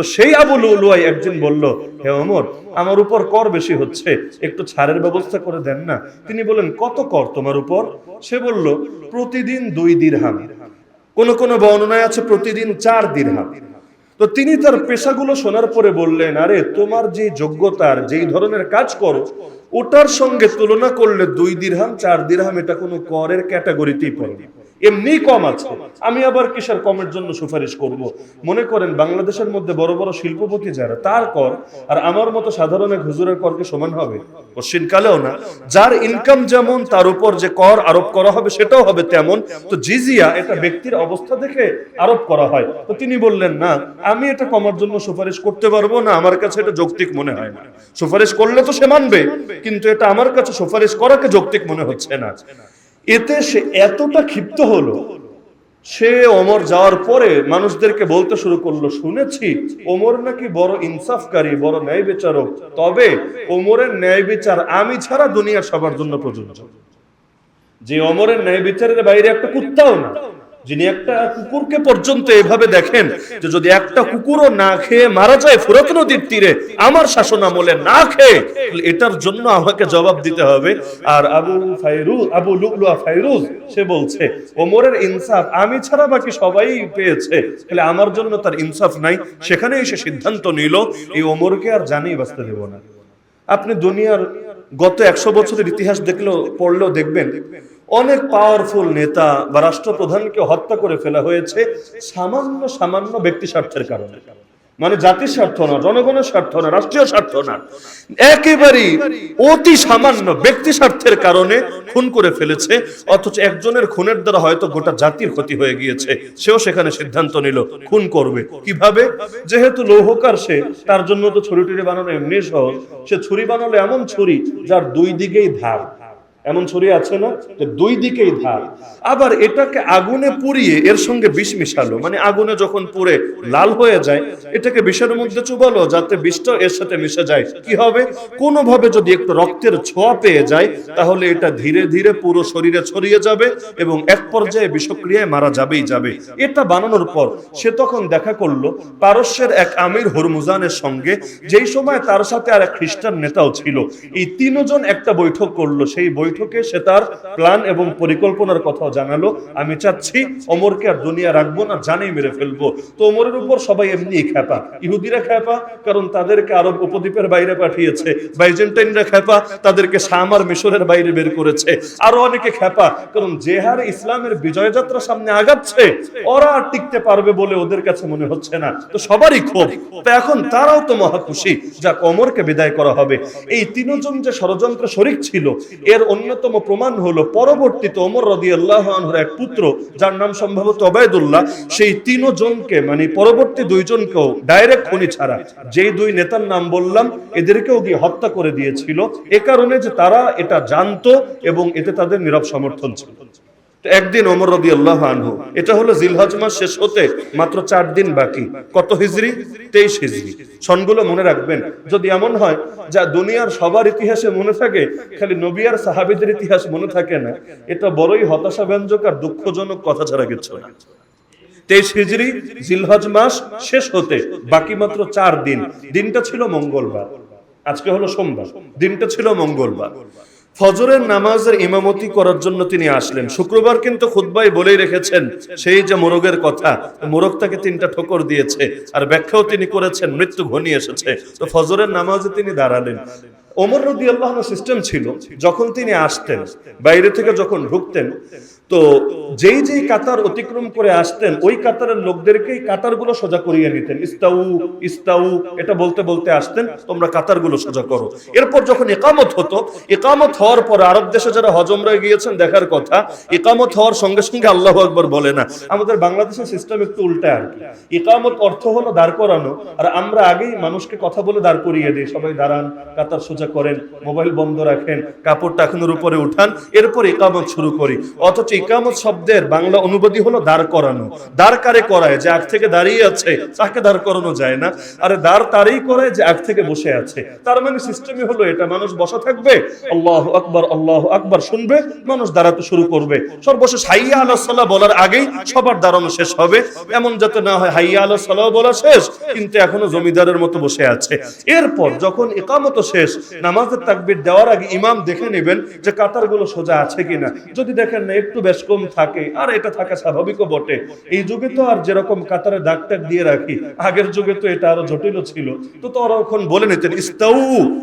তো সেই আবু লুলুয়াই একদিন বলল, হে ওমর, আমার উপর কর বেশি হচ্ছে, একটু ছাড়ের ব্যবস্থা করে দেন না। তিনি বলেন, কত কর তোমার উপর? সে বলল, প্রতিদিন 2 দিরহাম, কোন কোন বর্ণনায় আছে প্রতিদিন 4 দিরহাম। তো তিনি তার পেশাগুলো শোনার পরে বললেন, আরে তোমার যে যোগ্যতার যেই ধরনের কাজ করো ওটার সঙ্গে তুলনা করলে 2 দিরহাম 4 দিরহাম এটা কোনো করের ক্যাটাগরিতেই পড়ে না, এমনি কম আছে। আমি আবার কিসের কমের জন্য সুপারিশ করব? মনে করেন বাংলাদেশের মধ্যে বড় বড় শিল্পপতি যারা, তার কর আর আমার মতো সাধারণ এক হুজুরের করকে সমান হবে? কোশ্চিনকালেও না। যার ইনকাম যেমন তার উপর যে কর আরোপ করা হবে সেটাও হবে তেমন। তো জিজিয়া এটা ব্যক্তির অবস্থা দেখে আরোপ করা হয়। তো তিনি বললেন, না, আমি এটা কমার জন্য সুপারিশ করতে পারবো না, আমার কাছে এটা যৌক্তিক মনে হয় না। সুপারিশ করলে তো সে মানবে, কিন্তু এটা আমার কাছে সুপারিশ করাকে যৌক্তিক মনে হচ্ছে না। এতে সে এতটা ক্ষিপ্ত হলো, সে ওমর যাওয়ার পরে মানুষদেরকে বলতে শুরু করলো, শুনেছি ওমর নাকি বড় ইনসাফকারী, বড় ন্যায় বিচারক, তবে ওমরের ন্যায় বিচার আমি ছাড়া দুনিয়ার সবার জন্য প্রযোজ্য। যে ওমরের ন্যায় বিচারের বাইরে একটা কুত্তাও না, যিনি একটা কুকুরকে পর্যন্ত এভাবে দেখেন যে যদি একটা কুকুরও না খেয়ে মারা যায় ফুরাত নদীর তীরে আমার শাসন আমলে না খেয়ে, এটার জন্য আমাকে জবাব দিতে হবে। আর আবু লুলুয়া ফাইরুজ সে বলছে, ওমরের ইনসাফ আমি ছাড়া বাকি সবাই পেয়েছে, তাহলে আমার জন্য তার ইনসাফ নাই। সেখানে এসে সিদ্ধান্ত নিল, এই ওমরকে আর জানিয়ে বাঁচতে দেব না। আপনি দুনিয়ার গত 100 বছরের ইতিহাস পড়লেও দেখবেন অনেক পাওয়ারফুল নেতা বা রাষ্ট্রপ্রধানকে হত্যা করে ফেলা হয়েছে সামান্য সামান্য ব্যক্তি স্বার্থের কারণে। মানে জাতির স্বার্থ না, জনগণের স্বার্থ না, রাষ্ট্রীয় স্বার্থ না, একেবারেই অতি সামান্য ব্যক্তি স্বার্থের কারণে খুন করে ফেলেছে। অথচ একজনের খুনের দ্বারা হয়তো গোটা জাতির ক্ষতি হয়ে গিয়েছে, সেও সেখানে সিদ্ধান্ত নিল খুন করবে। কিভাবে? যেহেতু লৌহকার সে, তার জন্য তো ছুরি টুরি বানানো এমনি সহজ। সে ছুরি বানালো এমন ছুরি যার 2 দিকেই ধার। এমন ছুরি আছে না, যে 2 দিকেই ধার। আবার এটাকে আগুনে পুড়িয়ে এর সঙ্গে বিষ মিশালো, মানে আগুনে যখন পুড়ে লাল হয়ে যায় এটাকে বিষের মধ্যে চুবালো যাতে বিষটা এর সাথে মিশে যায়। কি হবে? কোনোভাবে যদি একটু রক্তের ছোঁয়া পেয়ে যায় তাহলে এটা ধীরে ধীরে পুরো শরীরে ছড়িয়ে যাবে এবং এক পর্যায়ে বিষক্রিয়ায় মারা যাবেই যাবে। এটা বানানোর পর সে তখন দেখা করলো পারস্যের এক আমির হুরমুজানের সঙ্গে, যেই সময় তার সাথে আর এক খ্রিস্টান নেতাও ছিল। এই 3 জন একটা বৈঠক করলো। সেই বৈঠকে সে তার প্ল্যান এবং পরিকল্পনার কথাও জানালো, আমি চাচ্ছি ওমরকে আর দুনিয়া রাখবো না, জানেই মেরে ফেলবো। তো ওমরের উপর সবাই এমনি খেপা, ইহুদিরা খেপা কারণ তাদেরকে আরব উপদ্বীপের বাইরে পাঠিয়েছে, বাইজেন্টাইনরা খেপা তাদেরকে শাম আর মিশরের বাইরে বের করেছে, আরো অনেকে খেপা কারণ যে হারে ইসলামের বিজয় যাত্রা সামনে আগাচ্ছে ওরা আর টিকতে পারবে বলে ওদের কাছে মনে হচ্ছে না। তো সবারই ক্ষোভ। তো এখন তারাও তো মহা খুশি, যা ওমরকে বিদায় করা হবে। এই 3 জন যে ষড়যন্ত্র শরীক ছিল এর অন্যতম প্রমাণ হলো পরবর্তীতে ওমর রাদিয়াল্লাহু আনহুর এক পুত্র যার নাম সম্ভবত ওবাইদুল্লাহ, সেই 3 জনকে মানে পরবর্তী 2 জনকেও ডাইরেক্ট খুনি ছাড়া যেই 2 নেতার নাম বললাম এদেরকেও গিয়ে হত্যা করে দিয়েছিল, এ কারণে যে তারা এটা জানতো এবং এতে তাদের নীরব সমর্থন ছিল। একদিন ওমর রাদিয়াল্লাহু আনহু, এটা হলো জিলহজ মাস শেষ হতে মাত্র 4 দিন বাকি, কত হিজরি? 23 হিজরি। সনগুলো মনে রাখবেন। যদি এমন হয় যা দুনিয়ার সবার ইতিহাসে মনে থাকে খালি নবী আর সাহাবীদের ইতিহাস মনে থাকে না, এটা বড়ই হতাশাব্যঞ্জক আর দুঃখজনক কথা ছাড়া কিছু না। 23 হিজরি, জিলহজ মাস শেষ হতে বাকি মাত্র 4 দিন। দিনটা ছিল মঙ্গলবার, আজকে হলো সোমবার, দিনটা ছিল মঙ্গলবার। ফজরের নামাজের ইমামতি করার জন্য তিনি আসলেন। শুক্রবার কিন্তু খুতবায় বলেই রেখেছেন সেই যে মোরগের কথা, মোরগ তাকে 3টা ঠোকর দিয়েছে আর ব্যাখ্যাও তিনি করেছেন মৃত্যু ঘনিয়ে এসেছে। তো ফজরের নামাজে তিনি দাঁড়ালেন। ওমর রাদিয়াল্লাহু আনহু সিস্টেম ছিল যখন তিনি আসতেন বাইরে থেকে যখন ঢুকতেন তো যেই যেই কাতার অতিক্রম করে আসতেন ওই কাতারের লোকদেরকেই কাতারগুলো সোজা করিয়ে নিতেন। ইস্তাউ ইস্তাউ এটা বলতে বলতে আসতেন, তোমরা কাতারগুলো সোজা করো। এরপর যখন ইকামত হতো, ইকামত হওয়ার পর আরব দেশে যারা হজ উমরায় গিয়েছেন দেখার কথা, ইকামত হওয়ার সঙ্গে সঙ্গে আল্লাহু আকবার বলে না। আমাদের বাংলাদেশের সিস্টেম একটু উল্টা আর কি। ইকামত অর্থ হলো দাঁড় করানো, আর আমরা আগেই মানুষকে কথা বলে দাঁড় করিয়ে দিই, সবাই দাঁড়ান, কাতার সোজা করেন, মোবাইল বন্ধ রাখেন, কাপড় টাকানোর উপরে উঠান, এরপর ইকামত শুরু করি। অথচ ইকামত শব্দের বাংলা অনুবাদই হলো দাঁড় করানো। দাঁড় কারে করায়? যে আগ থেকে দাঁড়িয়ে আছে তাকে দাঁড় করানো যায় না। আরে দাঁড় তারই করায় যে আগ থেকে বসে আছে। তার মানে সিস্টেমই হলো এটা, মানুষ বসা থাকবে, আল্লাহু আকবার শুনবে, মানুষ দাঁড়াতে শুরু করবে। সর্বশেষ হাইয়া আলাস সালাহ বলার আগেই সবার দাঁড়ানো শেষ হবে। এমন যাতে না হয় হাইয়া আলাস সালাহ বলা শেষ কিন্তু এখনো জমিদারের মতো বসে আছে। এরপর যখন ইকামত শেষ, নামাজের তাকবীর দেওয়ার আগে ইমাম দেখে নেবেন যে কাতারগুলো সোজা আছে কিনা। যদি দেখেন না একটু বেশ কম থাকে, আর এটা থাকা স্বাভাবিকও বটে। এই যুগে তো আর যেরকম কাতারে দাগ টাগ দিয়ে রাখি, আগের যুগে তো এটা আরো জটিল ছিল। তো তখন বলে নিতেন ইস্তাউ,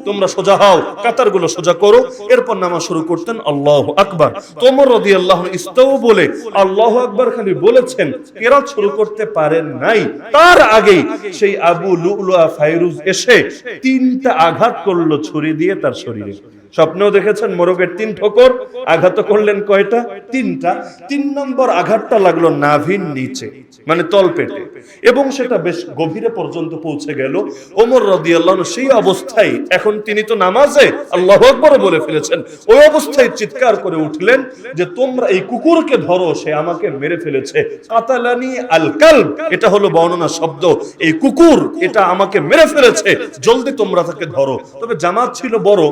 তোমরা সোজা হও, কাতারগুলো সোজা করো। এরপর নামাজ শুরু করতেন আল্লাহু আকবার। ওমর রাদিয়াল্লাহু আনহু ইস্তাউ বলে আল্লাহু আকবার খালি বলেছেন, কিরাত শুরু করতে পারেন নাই। তার আগেই সেই আবু লুলুয়া ফাইরুজ এসে 3টা আঘাত করলো ছুরি দিয়ে তার শরীরে। স্বপ্নেও দেখেছেন মোরগের 3 ঠোকর, আঘাত করলেন কয়টা? 3টা। 3 নম্বর আঘাতটা লাগলো নাভির নিচে, মানে তলপেটে, এবং সেটা বেশ গভীরে পর্যন্ত পৌঁছে গেল। ওমর রাদিয়াল্লাহু আনহু সেই অবস্থায়, এখন তিনি তো নামাজে আল্লাহু আকবার বলে ফেলেছেন, ওই অবস্থায় চিৎকার করে উঠলেন যে তোমরা এই কুকুরকে ধরো, সে আমাকে মেরে ফেলেছে। কাতালানি আল কালব, এটা হলো বর্ণনা শব্দ। এই কুকুর এটা আমাকে মেরে ফেলেছে, জলদি তোমরা তাকে ধরো। তবে জামাত ছিল বড়।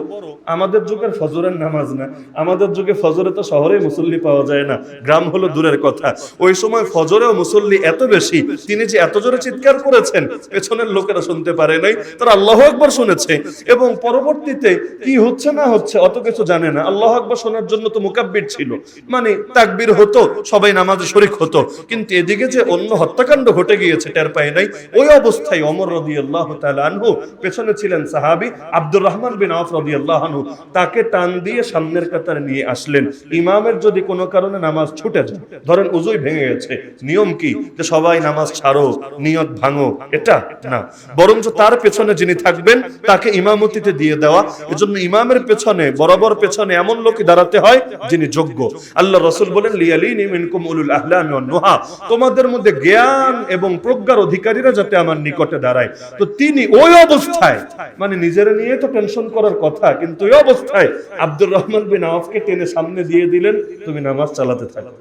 আমাদের যুগের ফজরের নামাজ না, আমাদের যুগে ফজরে তো শহরে মুসল্লি পাওয়া যায় না, গ্রাম হলো দূরের কথা। ওই সময় ফজরেও মুসল্লি এত বেশি, তিনি যে এত জোরে চিৎকার করেছেন পেছনের লোকেরা শুনতে পারে নাই, তারা আল্লাহু আকবার শুনেছে। এবং পরবর্তীতে কি হচ্ছে না হচ্ছে অত কিছু জানে না। আল্লাহু আকবার শোনার জন্য তো মুকাব্বির ছিল, মানে তাকবীর হতো, সবাই নামাজে শরীক হতো, কিন্তু এদিকে যে অন্য হত্যাকাণ্ড ঘটে গিয়েছে টের পায় নাই। ওই অবস্থায় ওমর রাদিয়াল্লাহু তাআলা আনহু, পেছনে ছিলেন সাহাবী আব্দুর রহমান বিন আওফ রাদিয়াল্লাহু আনহু, তাকে টান দিয়ে সামনের কাতারে নিয়ে আসলেন। ইমামের যদি কোনো কারণে নামাজ ছুটে যায়, ধরেন উযুই ভেঙে গেছে, নিয়ম কি যে সবাই নামাজ ছাড়ো, নিয়ত ভাঙো? এটা না, বরঞ্চ তার পেছনে যিনি থাকবেন তাকে ইমামতিতে দিয়ে দেওয়া। এজন্য ইমামের পেছনে, বরাবর পেছনে এমন লোকই দাঁড়াতে হয় যিনি যোগ্য। আল্লাহ রাসূল বলেন লিয়ালিনি মিনকুম উলুল আহলামি ওয়ান নুহা, তোমাদের মধ্যে জ্ঞান এবং প্রজ্ঞার অধিকারীরা যাতে আমার নিকটে দাঁড়ায়। তো তিনি ওই অবস্থায়, মানে নিজের নিয়ে তো টেনশন করার কথা, কিন্তু ওই অবস্থায় আব্দুর রহমান বিন আওফকে টেনে সামনে দিয়ে দিলেন, তুমি নামাজ চালাতে থাকো।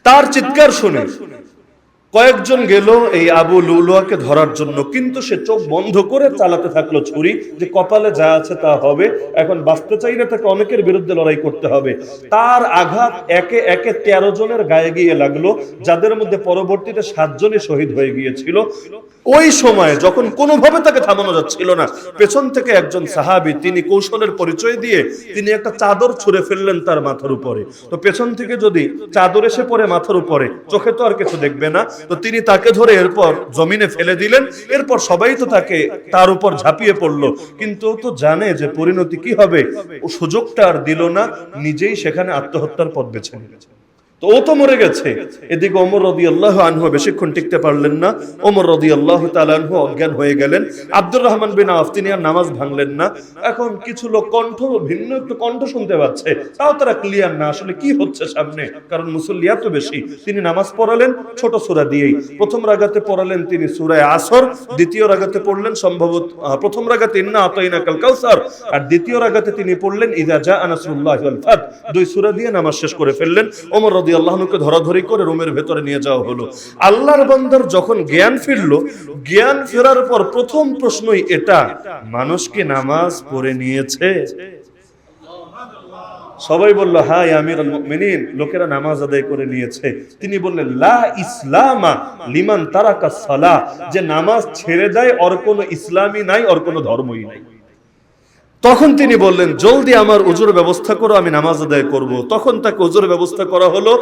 তার চিৎকার শুনে কয়েকজন গেল এই আবু লুলুয়াকে ধরার জন্য, কিন্তু সে চোখ বন্ধ করে চালাতে থাকলো ছুরি, যে কপালে যা আছে তা হবে, এখন বাঁচতে চাইলে তাকে অনেকের বিরুদ্ধে লড়াই করতে হবে। তার আঘাত একে একে 13 জনের গায়ে গিয়ে লাগলো, যাদের মধ্যে পরবর্তীতে 7 জনই শহীদ হয়ে গিয়েছিল। ওই সময় যখন কোনোভাবে তাকে থামানো যাচ্ছিল না, পেছন থেকে একজন সাহাবী, তিনি কৌশলের পরিচয় দিয়ে তিনি একটা চাদর ছুঁড়ে ফেললেন তার মাথার উপরে। তো পেছন থেকে যদি চাদর এসে পড়ে মাথার উপরে, চোখে তো আর কিছু দেখবে না, তো তিনি তাকে ধরে এরপর জমিনে ফেলে দিলেন। এরপর সবাই তো তাকে তার উপর ঝাঁপিয়ে পড়লো, কিন্তু ও তো জানে যে পরিণতি কি হবে, ও সুযোগটা আর দিল না, নিজেই সেখানে আত্মহত্যার পথ বেছে নিল। তো ও তো মরে গেছে। এদিকে ওমর রাদিয়াল্লাহু আনহু বেশিক্ষণ টিকতে পারলেন না, ওমর রাদিয়াল্লাহু তাআলা আনহু অজ্ঞান হয়ে গেলেন। আব্দুর রহমান বিন আওফ, তিনি আর নামাজ ভাঙলেন না। এখন কিছু লোক ভিন্ন একটু কণ্ঠ শুনতে পাচ্ছে, তাও তারা ক্লিয়ার না আসলে কি হচ্ছে সামনে, কারণ মুসল্লি এত বেশি। তিনি নামাজ পড়ালেন ছোট সূরা দিয়েই। প্রথম রাকাতে পড়ালেন তিনি সূরা আসর, দ্বিতীয় রাকাতে পড়লেন সম্ভবত প্রথম রাকাতে ইন্না আতাইনাকাল কাউসার, আর দ্বিতীয় রাকাতে তিনি পড়লেন ইযা জাআ নাসরুল্লাহি ওয়াল ফাত। 2 সূরা দিয়ে নামাজ শেষ করে ফেললেন। ওমর রাদিয়াল্লাহু আনহুকে ধরাধরি করে রুমের ভেতরে নিয়ে যাওয়া হলো। আল্লাহর বান্দার যখন জ্ঞান ফিরল, জ্ঞান ফেরার পর প্রথম প্রশ্নই এটা, মানুষ কি নামাজ পড়ে নিয়েছে? সবাই বলল হ্যাঁ ইয়া আমিরুল মুমিনিন, লোকেরা নামাজ আদায় করে নিয়েছে। তিনি বললেন লা ইসলামা লিমান তারাকা সালাহ, যে নামাজ ছেড়ে দেয় ওর কোনো ইসলামই নাই, ওর কোনো ধর্মই নাই। তখন তিনি বললেন জলদি আমার উজুর ব্যবস্থা করো, আমি নামাজ আদায় করব। তখন তাকে উজুর ব্যবস্থা করা হলো।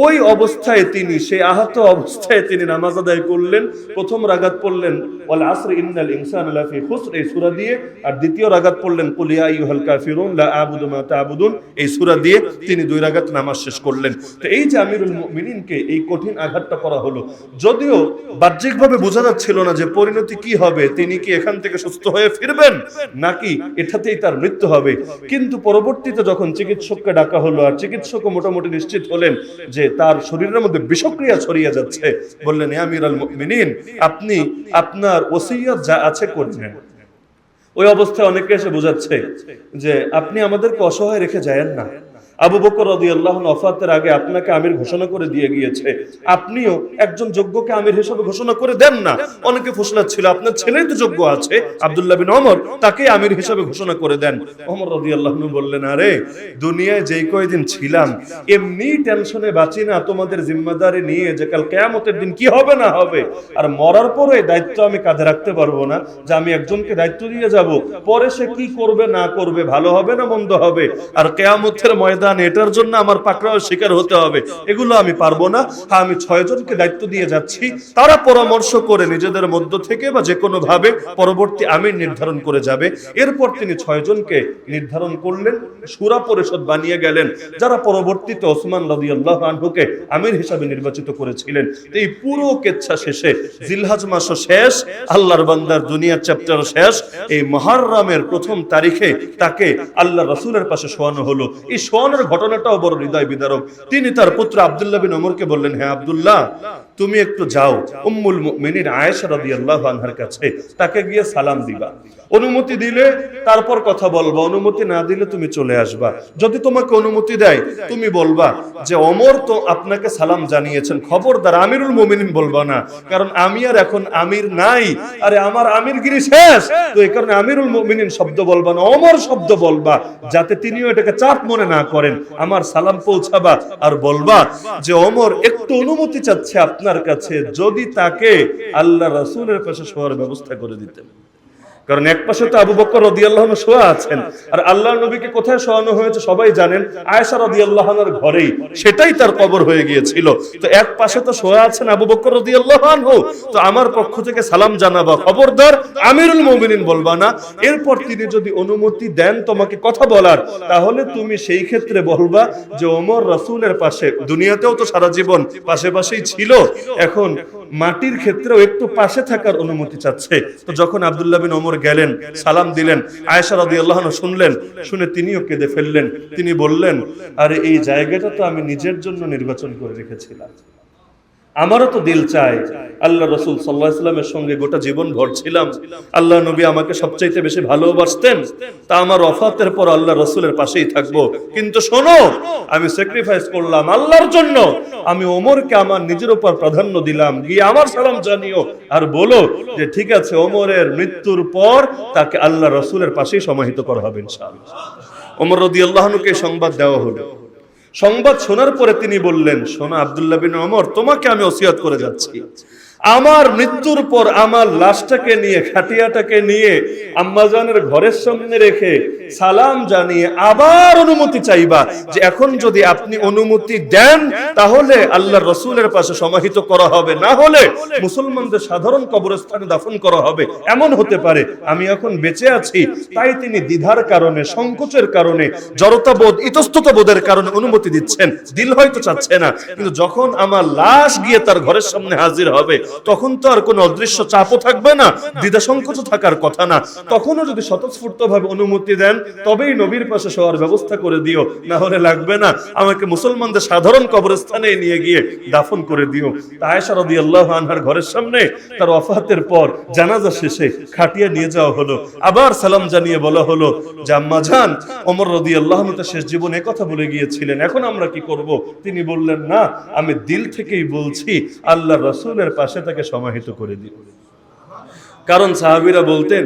ওই অবস্থায় তিনি, সেই আহত অবস্থায় তিনি নামাজ আদায় করলেন। প্রথম রাকাত পড়লেন ওয়াল আসর ইন্নাল ইনসানা লাফি খুসর, এই সূরা দিয়ে, আর দ্বিতীয় রাকাত পড়লেন কুল ইয়া আইয়ুহাল কাফিরুন লা আ'বুদু মা তা'বুদুন, এই সূরা দিয়ে তিনি 2 রাকাত নামাজ শেষ করলেন। তো এই যে আমিরুল মুমিনিনকে এই কঠিন আঘাতটা করা হলো, যদিও বাহ্যিকভাবে বোঝা যাচ্ছিল না যে পরিণতি কি হবে, তিনি কি এখান থেকে সুস্থ হয়ে ফিরবেন নাকি এটাতেই তার মৃত্যু হবে। কিন্তু পরবর্তীতে যখন চিকিৎসককে ডাকা হলো, আর চিকিৎসকও মোটামুটি নিশ্চিত হলেন যে তার শরীরের মধ্যে বিষক্রিয়া ছড়িয়ে যাচ্ছে, বললেন ইয়া আমিরুল মুমিনিন, আপনি আপনার ওসিয়ত যা আছে করবেন। ওই অবস্থায় অনেকে এসে বোঝাচ্ছে যে আপনি আমাদেরকে অসহায় রেখে যায়েন না, আবু বকর রাদিয়াল্লাহু আনহু ওফাতের আগে আপনাকে আমির ঘোষণা করে দিয়ে গিয়েছে, আপনিও একজন যোগ্যকে আমির হিসেবে ঘোষণা করে দেন না। অনেকে ফুসলাত ছিল, আপনার ছেলেই তো যোগ্য আছে আব্দুল্লাহ বিন ওমর, তাকে আমির হিসেবে ঘোষণা করে দেন। ওমর রাদিয়াল্লাহু আনহু বললেন, আরে দুনিয়ায় যেই কয়দিন ছিলাম এমনি টেনশনে বাঁচি না তোমাদের জিম্মাদারি নিয়ে যে কাল কিয়ামতের দিন কি হবে না হবে, আর মরার পরে দায়িত্ব আমি কাঁধে রাখতে পারবো না যে আমি একজনকে দায়িত্ব দিয়ে যাব, পরে সে কি করবে না করবে, ভালো হবে না মন্দ হবে, আর কিয়ামতের ময়দানে এটার জন্য আমার পাকড়াও শিকার হতে হবে, এগুলো আমি পারবো না। হ্যাঁ, আমি 6 জনকে দায়িত্ব দিয়ে যাচ্ছি, তারা পরামর্শ করে নিজেদের মধ্য থেকে বা যে কোনো ভাবে পরবর্তী আমির নির্ধারণ করে যাবে। এরপর তিনি 6 জনকে নির্ধারণ করলেন, শূরা পরিষদ বানিয়ে গেলেন, যারা পরবর্তীতে ওসমান রাদিয়াল্লাহু আনহুকে আমির হিসাবে নির্বাচিত করেছিলেন। এই পুরো কেচ্ছা শেষে জিলহজ মাসও শেষ, আল্লাহর বান্দার দুনিয়ার চ্যাপ্টার শেষ। এই মুহররমের প্রথম তারিখে তাকে আল্লাহ রাসূলের পাশে শোয়ানো হলো। এই শোয়ানোর ঘটনাটাও বড় হৃদয় বিদারক। তিনি তার পুত্র আব্দুল্লাহ বিন ওমরকে বললেন, হ্যাঁ আব্দুল্লাহ, তুমি একটু যাও উম্মুল মুমিনিন আয়েশা রাদিয়াল্লাহু আনহার কাছে, তাকে গিয়ে সালাম দিবা, অনুমতি দিলে তারপর কথা বলবা, অনুমতি না দিলে তুমি চলে আসবা। যদি তোমাকে অনুমতি দেয় তুমি বলবা যে ওমর তো আপনাকে সালাম জানিয়েছেন, খবরদার আমিরুল মুমিনিন বলবা না, কারণ আমি আর এখন আমির নাই, আরে আমার আমিরগিরি শেষ, তো এই কারণে আমিরুল মুমিনিন শব্দ বলবা না, ওমর শব্দ বলবা, যাতে তিনিও এটাকে চাপ মনে না করেন। আমার সালাম পৌঁছাবা আর বলবা যে ওমর একটু অনুমতি চাচ্ছে আপনার কাছে, যদি তাকে আল্লাহ রাসূলের পাশে শোয়ার ব্যবস্থা করে দিতেন। কারণ এক পাশে তো আবু বকর রাদিয়াল্লাহু আনহু শোয়া আছেন, আর আল্লাহর নবীকে কোথায় শোয়ানো হয়েছে সবাই জানেন, আয়েশা রাদিয়াল্লাহু আনহার ঘরেই, সেটাই তার কবর হয়ে গিয়েছিল। তো এক পাশে তো শোয়া আছেন আবু বকর রাদিয়াল্লাহু আনহু, তো আমার পক্ষ থেকে সালাম জানাবা, খবরদার আমিরুল মুমিনিন বলবা না। এরপর তিনি যদি অনুমতি দেন তোমাকে কথা বলার, তাহলে তুমি সেই ক্ষেত্রে বলবা যে ওমর রাসূলের পাশে, দুনিয়াতেও তো সারা জীবন পাশে পাশেই ছিল, এখন মাটির ক্ষেত্রেও একটু পাশে থাকার অনুমতি চাচ্ছে। তো যখন আব্দুল্লাহ বিন ওমর গেলেন, সালাম দিলেন, আয়েশা রাদিয়াল্লাহু আনহা শুনলেন, শুনে তিনিও কেঁদে ফেললেন। তিনি বললেন, আরে এই জায়গাটা তো আমি নিজের জন্য নির্বাচন করে রেখেছিলাম, আমারও তো দিল চায় আল্লাহ রাসূল সাল্লাল্লাহু আলাইহি ওয়াসাল্লামের সঙ্গে গোটা জীবন ভর ছিলাম, আল্লাহ নবী আমাকে সবচাইতে বেশি ভালোবাসতেন, তা আমার ওফাতের পর আল্লাহ রাসূলের পাশেই থাকবো। কিন্তু শোনো, আমি স্যাক্রিফাইস করলাম আল্লাহর জন্য, আমি ওমরকে আমার নিজের উপর প্রাধান্য দিলাম, গিয়ে আমার সালাম জানিও আর বলো যে ঠিক আছে, ওমরের মৃত্যুর পর তাকে আল্লাহ রাসূলের পাশেই সমাহিত করা হবে ইনশাআল্লাহ। ওমর রাদিয়াল্লাহু আনহুকে সংবাদ দেওয়া হলো। সংবাদ শোনার পরে তিনি বললেন, শোনো আব্দুল্লাহ বিন ওমর, তোমাকে আমি ওসিয়ত করে যাচ্ছি, আমার মৃত্যুর পর আমার লাশটাকে নিয়ে, খাটিয়াটাকে নিয়ে আম্মাজানের ঘরের সামনে রেখে সালাম জানিয়ে আবার অনুমতি চাইবা যে এখন যদি আপনি অনুমতি দেন তাহলে আল্লাহর রাসূলের পাশে সমাহিত করা হবে, না হলে মুসলমানদের সাধারণ কবরস্থানে দাফন করা হবে। এমন হতে পারে আমি এখন বেঁচে আছি, তাই তিনি দ্বিধার কারণে, সংকোচের কারণে, জড়তাবোধ, ইতস্ততাবোধের কারণে অনুমতি দিচ্ছেন, দিল হয়তো চাচ্ছে না, কিন্তু যখন আমার লাশ গিয়ে তার ঘরের সামনে হাজির হবে তখন তো আর কোনো অদৃশ্য চাপও থাকবে না, দ্বিধা সংকোচ থাকার কথা না। তখনও যদি স্বতঃস্ফূর্তভাবে অনুমতি দেন তবেই নবীর পাশে শোয়ার ব্যবস্থা করে দিও, না হলে লাগবে না, আমাকে মুসলমানদের সাধারণ কবরস্থানে নিয়ে গিয়ে দাফন করে দিও। আয়েশা রাদিয়াল্লাহু আনহার ঘরের সামনে তার ওফাতের পর জানাজা শেষে খাটিয়া নিয়ে যাওয়া হলো, আবার সালাম জানিয়ে বলা হলো যে আম্মা জান, ওমর রাদিয়াল্লাহু আনহু তার শেষ জীবনে কথা বলে গিয়েছিলেন, এখন আমরা কি করব? তিনি বললেন, না, আমি দিল থেকেই বলছি আল্লাহর রাসূলের পাশে তাকে সমাহিত করে দিও। কারণ সাহাবীরা বলতেন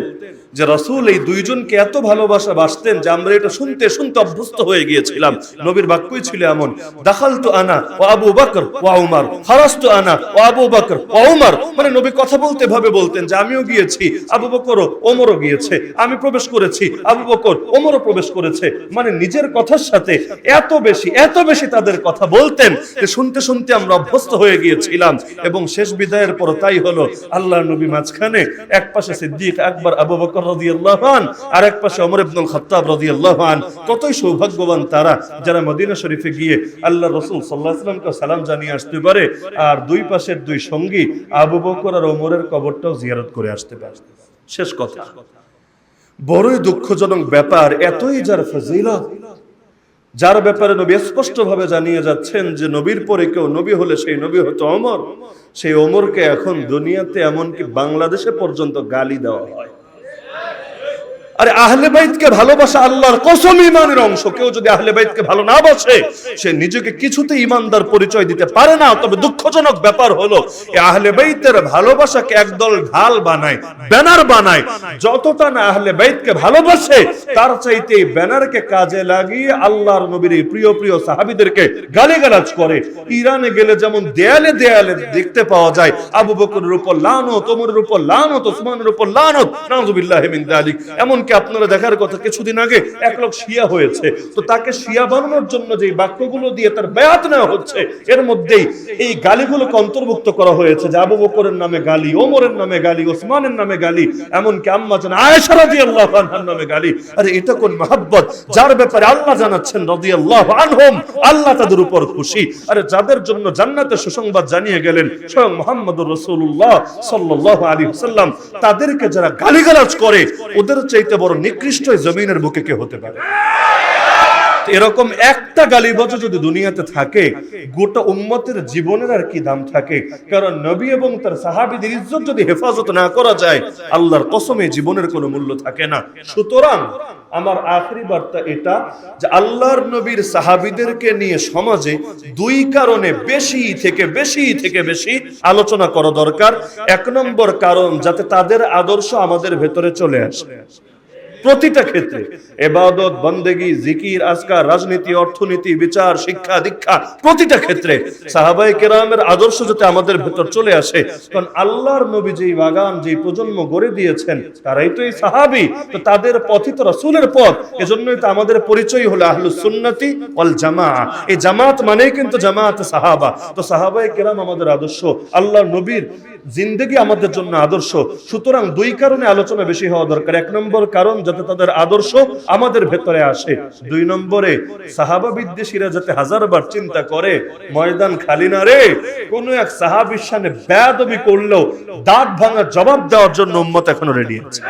যে রাসূল এই দুইজনকে এত ভালোবাসতেন যে আমরা এটা শুনতে শুনতে অভ্যস্ত হয়ে গিয়েছিলাম। নবীর বাক্যই ছিল এমন, দাখালতু আনা ওয়া আবু বকর ওয়া উমর, খারাজতু আনা ওয়া আবু বকর ওয়া উমর, মানে নবী কথা বলতে ভাবে বলতেন যে আমিও গিয়েছি, আবু বকরও ওমরও গিয়েছে, আমি প্রবেশ করেছি, আবু বকর ওমরও প্রবেশ করেছে, মানে নিজের কথার সাথে এত বেশি তাদের কথা বলতেন যে শুনতে শুনতে আমরা অভ্যস্ত হয়ে গিয়েছিলাম। এবং শেষ বিদায়ের পর তাই হলো, আল্লাহর নবী মাঝখানে, এক পাশে সিদ্দিক আকবর আবু বকর রাদিয়াল্লাহু আনহু আর এক পাশে ওমর ইবনুল খাত্তাব রাদিয়াল্লাহু আনহু। কতই সৌভাগ্যবান তারা যারা মদিনা শরীফে গিয়ে আল্লাহর রাসূল সাল্লাল্লাহু আলাইহি ওয়াসাল্লামকে সালাম জানিয়ে আসতে পারে, আর দুই পাশের দুই সঙ্গী আবু বকর আর ওমরের কবরটাও জিয়ারত করে আসতে পারে। শেষ কথা, বড়ই দুঃখজনক ব্যাপার, এতই যার ফজিলত, যার ব্যাপারে নবী স্পষ্ট ভাবে জানিয়ে যাচ্ছেন যে নবীর পরে কেউ নবী হলে সেই নবী হতো ওমর, সেই ওমরকে এখন দুনিয়াতে এমনকি বাংলাদেশে পর্যন্ত গালি দেওয়া হয়। আরে আহলে বাইতকে ভালোবাসা আল্লাহর কসম ইমানের অংশ। কেউ যদি আহলে বাইতকে ভালো না বাসে সে নিজেকে কিছুতে ইমানদার পরিচয় দিতে পারে না। তবে দুঃখজনক ব্যাপার হলো এই আহলে বাইতের ভালোবাসাকে একদল ঢাল বানায়, ব্যানার বানায়। যতটা না আহলে বাইতকে ভালোবাসে তার চাইতে এই ব্যানারকে কাজে লাগিয়ে আল্লাহর নবীর এই প্রিয় প্রিয় সাহাবীদেরকে গালিগালাজ করে। ইরানে গেলে যেমন দেয়ালে দেয়ালে দেখতে পাওয়া যায় আবু বকরের উপর লানত, ওমরের উপর লানত, ওসমানের উপর লানত, নাউযুবিল্লাহি মিন যালিক। এমনকি আপনারা দেখার কথা, কিছুদিন আগে এক লোক শিয়া হয়েছে, তো তাকে শিয়া বানানোর জন্য যে বাক্যগুলো দিয়ে তার বায়াত নেওয়া হচ্ছে এর মধ্যেই এই গালিগুলোকে অন্তর্ভুক্ত করা হয়েছে যে আবু বকরের নামে গালি, ওমরের নামে গালি, ওসমানের নামে গালি, এমনকি আম্মা জান আয়েশা রাদিয়াল্লাহু আনহার নামে গালি। আরে এটা কোন মহব্বত যার ব্যাপারে আল্লাহ জানাচ্ছেন রাদিয়াল্লাহু আনহুম, আল্লাহ তাদের উপর খুশি। আরে যাদের জন্য জান্নাতের সুসংবাদ জানিয়ে গেলেন স্বয়ং মুহাম্মদুর রাসূলুল্লাহ সাল্লাল্লাহু আলাইহি ওয়াসাল্লাম, তাদেরকে যারা গালিগালাজ করে ওদের চাইতে বড় নিকৃষ্ট জমিনের বুকে কে হতে পারে? এরকম একটা গালিবাজ যদি দুনিয়াতে থাকে, গোটা উম্মতের জীবনের আর কি দাম থাকে? কারণ নবী এবং তার সাহাবীদের ইজ্জত যদি হেফাজত না করা যায়, আল্লাহর কসমে জীবনের কোনো মূল্য থাকে না। সুতরাং আমার আখেরি বার্তা এটা যে আল্লাহর নবীর সাহাবীদেরকে নিয়ে সমাজে দুই কারণে বেশি থেকে বেশি আলোচনা করা দরকার। এক নম্বর কারণ, যাতে তাদের আদর্শ আমাদের ভেতরে চলে আসে প্রতিটা ক্ষেত্রে, ইবাদত, বন্দেগী, জিকির, আজকার, রাজনীতি, অর্থনীতি, বিচার, শিক্ষা, দীক্ষা, প্রতিটা ক্ষেত্রে সাহাবায়ে কেরামের আদর্শ যাতে আমাদের ভেতর চলে আসে। কারণ আল্লাহর নবী যেই বাগান, যেই প্রজন্ম গড়ে দিয়েছেন তারাই তো এই সাহাবী, তো তাদের পথই তো রাসূলের পথ। এজন্যই তো আমাদের পরিচয় হলো আহলুস সুন্নাতি ওয়াল জামাআহ। এই জামাত মানেই কিন্তু জামাতে সাহাবা। তো সাহাবায়ে কেরাম আমাদের আদর্শ, আল্লাহর নবীর জিন্দেগি আমাদের জন্য আদর্শ। সুতরাং দুই কারণে আলোচনা বেশি হওয়া দরকার। এক নম্বর কারণ, যাতে তাদের আদর্শ আমাদের ভেতরে আসে। দুই নম্বরে, সাহাবা বিদ্বেষীরা যাতে হাজারবার চিন্তা করে ময়দান খালি না রে, কোন এক সাহাবীর সামনে বেয়াদবি করলেও দাঁত ভাঙা জবাব দেওয়ার জন্য উম্মত এখনো রেডি আছে।